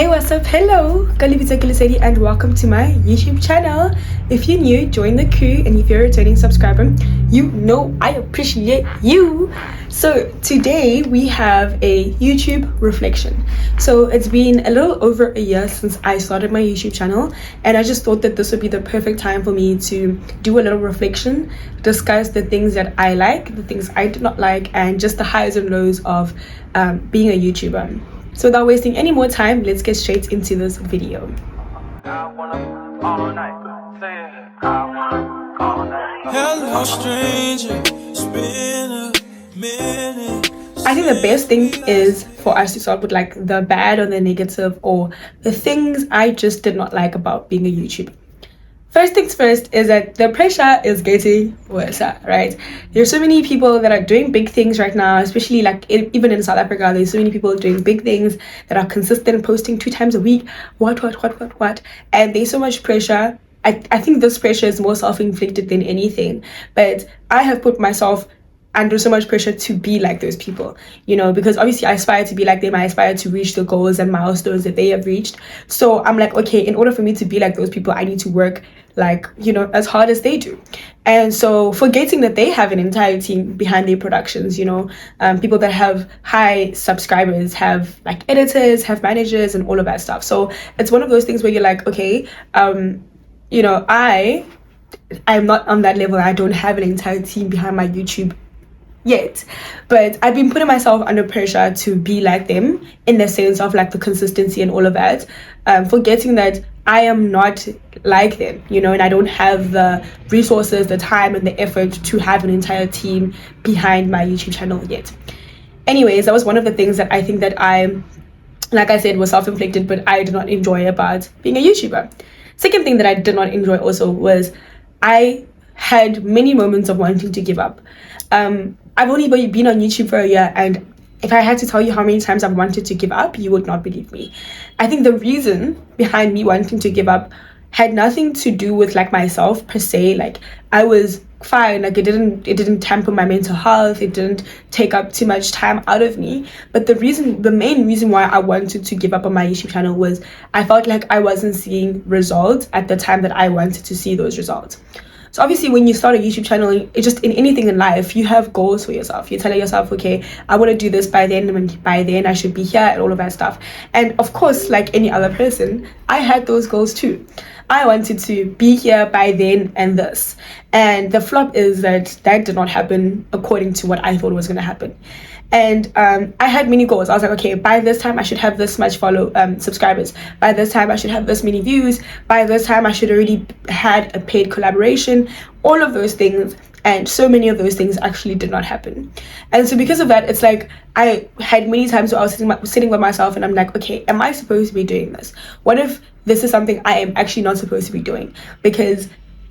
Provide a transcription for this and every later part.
Hey, what's up? Hello, Kalibita and welcome to my YouTube channel. If you're new, join the crew, and if you're a returning subscriber, you know I appreciate you. So today we have a YouTube reflection. So it's been a little over a year since I started my YouTube channel, and I just thought that this would be the perfect time for me to do a little reflection, discuss the things that I like, the things I did not like, and just the highs and lows of being a YouTuber. So without wasting any more time, let's get straight into this video. Hello, stranger. It's been a minute. I think the best thing is for us to start with like the bad or the negative or the things I just did not like about being a YouTuber. First things first is that the pressure is getting worse, right? There's so many people that are doing big things right now, especially like even in South Africa. There's so many people doing big things that are consistent, posting 2 times a week, what, and there's so much pressure. I think this pressure is more self-inflicted than anything, but I have put myself under so much pressure to be like those people, you know, because obviously I aspire to be like them. I aspire to reach the goals and milestones that they have reached. So I'm like, okay, in order for me to be like those people, I need to work like, you know, as hard as they do. And so forgetting that they have an entire team behind their productions, you know, people that have high subscribers, have like editors, have managers and all of that stuff. So it's one of those things where you're like, okay, you know, I'm not on that level. I don't have an entire team behind my YouTube yet, but I've been putting myself under pressure to be like them in the sense of like the consistency and all of that, forgetting that I am not like them, you know, and I don't have the resources, the time and the effort to have an entire team behind my YouTube channel yet. Anyways, that was one of the things that I think that like I said, was self-inflicted, but I did not enjoy about being a YouTuber. Second thing that I did not enjoy also was I had many moments of wanting to give up. I've only been on YouTube for a year, and if I had to tell you how many times I've wanted to give up, you would not believe me. I think the reason behind me wanting to give up had nothing to do with like myself per se. Like I was fine, like it didn't tamper my mental health, it didn't take up too much time out of me. But the main reason why I wanted to give up on my YouTube channel was I felt like I wasn't seeing results at the time that I wanted to see those results. So obviously when you start a YouTube channel, it just in anything in life, you have goals for yourself. You're telling yourself, okay, I want to do this by then, and by then I should be here and all of that stuff. And of course, like any other person, I had those goals too. I wanted to be here by then and this. And the flop is that did not happen according to what I thought was going to happen. And I had many goals. I was like, okay, by this time I should have this much subscribers. By this time I should have this many views. By this time I should already had a paid collaboration. All of those things, and so many of those things actually did not happen. And so because of that, it's like I had many times where I was sitting with myself and I'm like, okay, am I supposed to be doing this? What if this is something I am actually not supposed to be doing? Because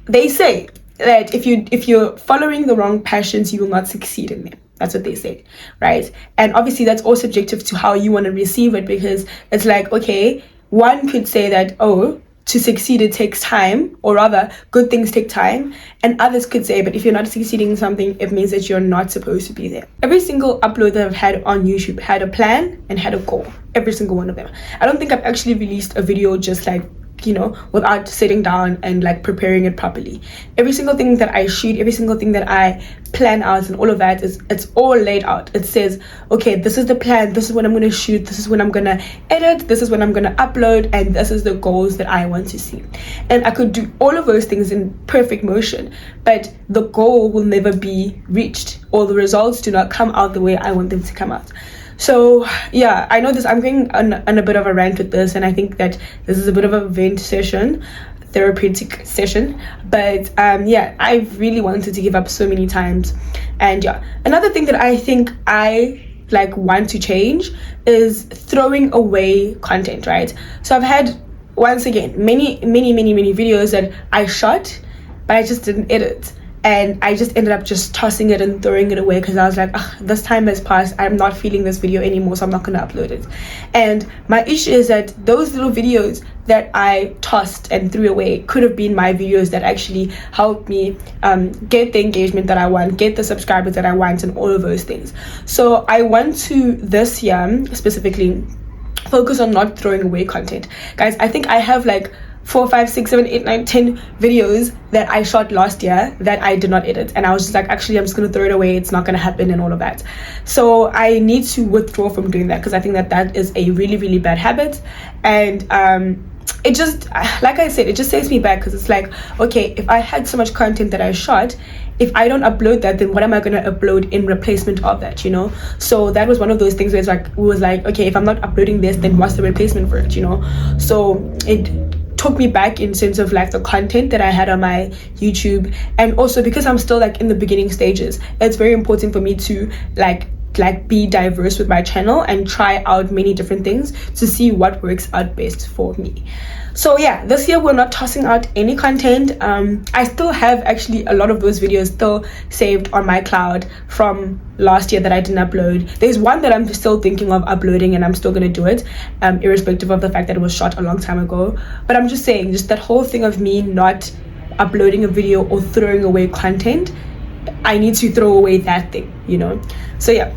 they say that if you're following the wrong passions, you will not succeed in them. That's what they say, right? And obviously that's all subjective to how you want to receive it, because it's like, okay, one could say that, oh, to succeed it takes time, or rather good things take time, and others could say, but if you're not succeeding in something, it means that you're not supposed to be there. Every single upload that I've had on YouTube had a plan and had a goal. Every single one of them. I don't think I've actually released a video just like, you know, without sitting down and like preparing it properly. Every single thing that I shoot, every single thing that I plan out and all of that it's all laid out. It says, okay, this is the plan, this is what I'm going to shoot, this is when I'm going to edit, this is when I'm going to upload, and this is the goals that I want to see. And I could do all of those things in perfect motion, but the goal will never be reached, or the results do not come out the way I want them to come out. So yeah, I know this, I'm going on a bit of a rant with this, and I think that this is a bit of a vent session, therapeutic session, but yeah, I've really wanted to give up so many times. And yeah, another thing that I think I like want to change is throwing away content, right? So I've had, once again, many videos that I shot, but I just didn't edit. And I just ended up just tossing it and throwing it away because I was like, this time has passed, I'm not feeling this video anymore, so I'm not going to upload it. And my issue is that those little videos that I tossed and threw away could have been my videos that actually helped me get the engagement that I want, get the subscribers that I want, and all of those things. So I want to, this year specifically, focus on not throwing away content. Guys, I think I have like 4, 5, 6, 7, 8, 9, 10 videos that I shot last year that I did not edit, and I was just like, actually I'm just gonna throw it away, it's not gonna happen, and all of that. So I need to withdraw from doing that, because I think that that is a really, really bad habit. And it just, like I said, it just takes me back, because it's like, okay, if I had so much content that I shot, if I don't upload that, then what am I going to upload in replacement of that, you know? So that was one of those things where it was like, okay, if I'm not uploading this, then what's the replacement for it, you know? So it took me back in sense of like the content that I had on my YouTube. And also because I'm still like in the beginning stages, it's very important for me to like be diverse with my channel and try out many different things to see what works out best for me. So yeah, this year we're not tossing out any content. I still have actually a lot of those videos still saved on my cloud from last year that I didn't upload. There's one that I'm still thinking of uploading, and I'm still gonna do it, irrespective of the fact that it was shot a long time ago. But I'm just saying, just that whole thing of me not uploading a video or throwing away content, I need to throw away that thing, you know? So yeah,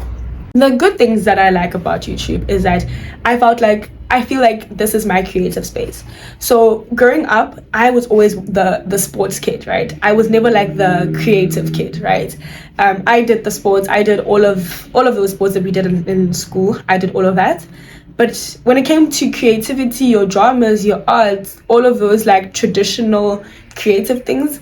the good things that I like about YouTube is that I feel like this is my creative space. So growing up, I was always the sports kid, right? I was never like the creative kid, right? I did the sports, I did all of those sports that we did in school. I did all of that. But when it came to creativity, your dramas, your arts, all of those like traditional creative things,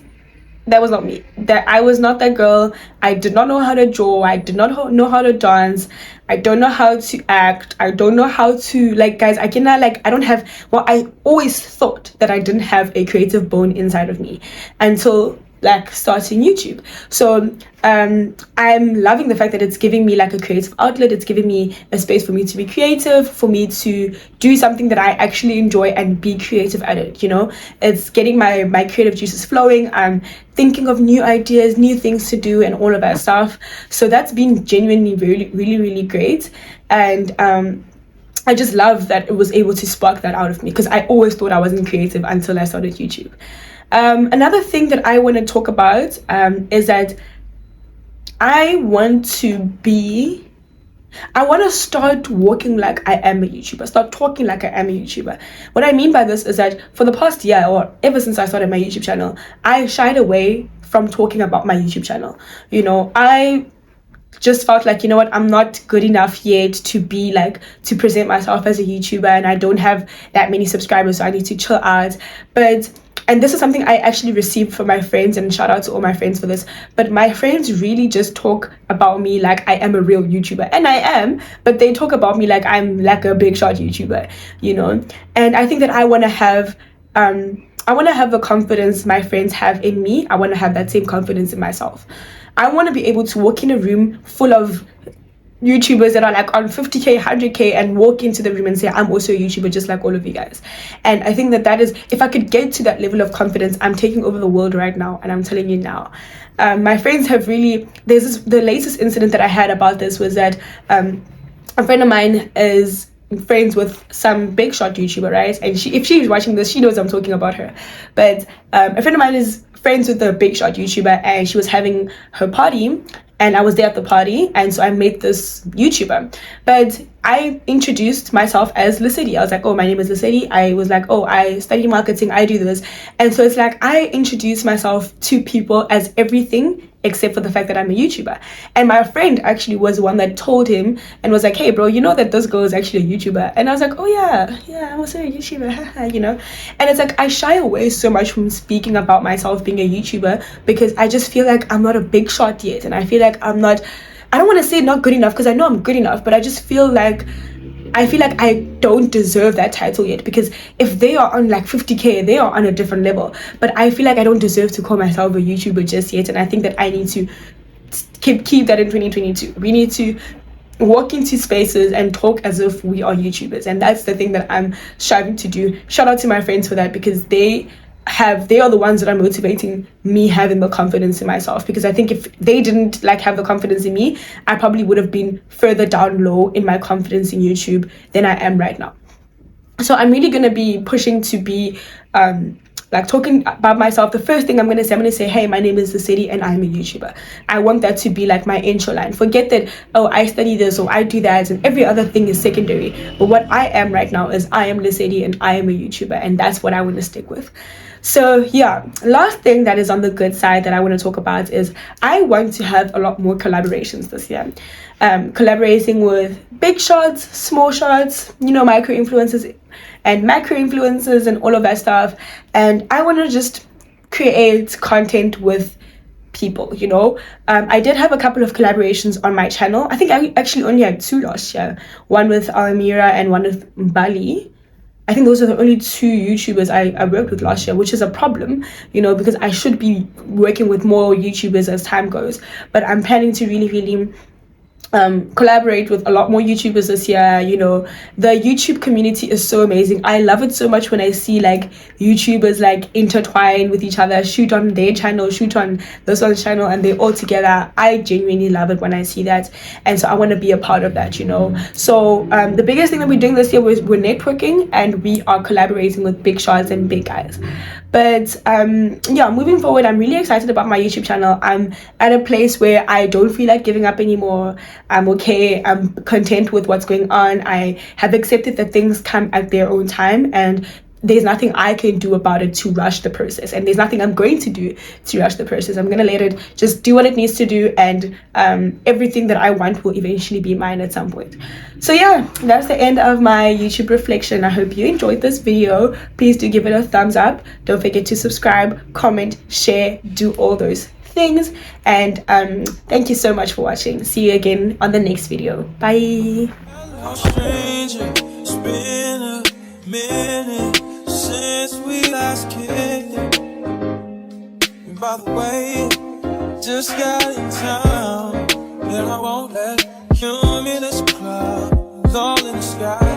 that was not me. That I was not that girl. I did not know how to draw. I did not know how to dance. I don't know how to act. I don't know how to, like, guys, I cannot, like, I don't have, well, I always thought that I didn't have a creative bone inside of me until like starting YouTube. So I'm loving the fact that it's giving me like a creative outlet. It's giving me a space for me to be creative, for me to do something that I actually enjoy and be creative at it, you know? It's getting my creative juices flowing. I'm thinking of new ideas, new things to do, and all of that stuff. So that's been genuinely really, really, really great. And I just love that it was able to spark that out of me, because I always thought I wasn't creative until I started YouTube. Another thing that I want to talk about is that I want to start walking like I am a YouTuber, start talking like I am a YouTuber. What I mean by this is that for the past year, or ever since I started my YouTube channel, I shied away from talking about my YouTube channel. You know, I just felt like, you know what, I'm not good enough yet to be like, to present myself as a YouTuber, and I don't have that many subscribers, so I need to chill out. And this is something I actually received from my friends, and shout out to all my friends for this, but my friends really just talk about me like I am a real YouTuber, and I am, but they talk about me like I'm like a big shot YouTuber, you know? And I think that I want to have the confidence my friends have in me. I want to have that same confidence in myself. I want to be able to walk in a room full of YouTubers that are like on 50k, 100k, and walk into the room and say, I'm also a YouTuber just like all of you guys. And I think that is, if I could get to that level of confidence, I'm taking over the world right now, and I'm telling you now. My friends have really, the latest incident that I had about this was that a friend of mine is friends with some big shot YouTuber, right? And if she's watching this, she knows I'm talking about her. But a friend of mine is friends with a big shot YouTuber, and she was having her party, and I was there at the party, and so I met this YouTuber. But I introduced myself as Lisity. I was like, oh, my name is Lisity. I was like, oh, I study marketing, I do this. And so it's like I introduced myself to people as everything except for the fact that I'm a YouTuber. And my friend actually was the one that told him and was like, hey bro, you know that this girl is actually a YouTuber? And I was like, oh yeah, I'm also a YouTuber, you know? And it's like I shy away so much from speaking about myself being a YouTuber, because I just feel like I'm not a big shot yet, and I feel like I don't want to say not good enough, because I know I'm good enough, but I just feel like I don't deserve that title yet, because if they are on like 50k, they are on a different level. But I feel like I don't deserve to call myself a YouTuber just yet, and I think that I need to keep that in 2022. We need to walk into spaces and talk as if we are YouTubers, and that's the thing that I'm striving to do. Shout out to my friends for that, because they are the ones that are motivating me having the confidence in myself. Because I think if they didn't like have the confidence in me, I probably would have been further down low in my confidence in YouTube than I am right now. So I'm really going to be pushing to be like talking about myself, the first thing I'm going to say, hey, my name is Lesedi and I'm a YouTuber. I want that to be like my intro line. Forget that, oh, I study this or I do that and every other thing is secondary. But what I am right now is I am Lesedi and I am a YouTuber, and that's what I want to stick with. So yeah, last thing that is on the good side that I want to talk about is I want to have a lot more collaborations this year. Collaborating with big shots, small shots, micro influencers and macro influencers and all of that stuff. And I want to just create content with people. I did have a couple of collaborations on my channel. I think I actually only had 2 last year, one with Almira and one with Bali. I think those are the only 2 YouTubers I worked with last year, which is a problem, because I should be working with more YouTubers as time goes. But I'm planning to really collaborate with a lot more YouTubers this year. The YouTube community is so amazing. I love it so much when I see like YouTubers like intertwine with each other, shoot on their channel, shoot on this one's channel, and they're all together. I genuinely love it when I see that, and so I want to be a part of that. So the biggest thing that we're doing this year was we're networking and we are collaborating with big shots and big guys. But yeah, moving forward, I'm really excited about my YouTube channel. I'm at a place where I don't feel like giving up anymore. I'm okay. I'm content with what's going on. I have accepted that things come at their own time, and there's nothing I can do about it to rush the process, and there's nothing I'm going to do to rush the process. I'm going to let it just do what it needs to do, and everything that I want will eventually be mine at some point. So yeah, that's the end of my YouTube reflection. I hope you enjoyed this video. Please do give it a thumbs up. Don't forget to subscribe, comment, share, do all those things, and thank you so much for watching. See you again on the next video. Bye. Since we last kicked it, and by the way, just got in town, and I won't let cumulus clouds all in the sky.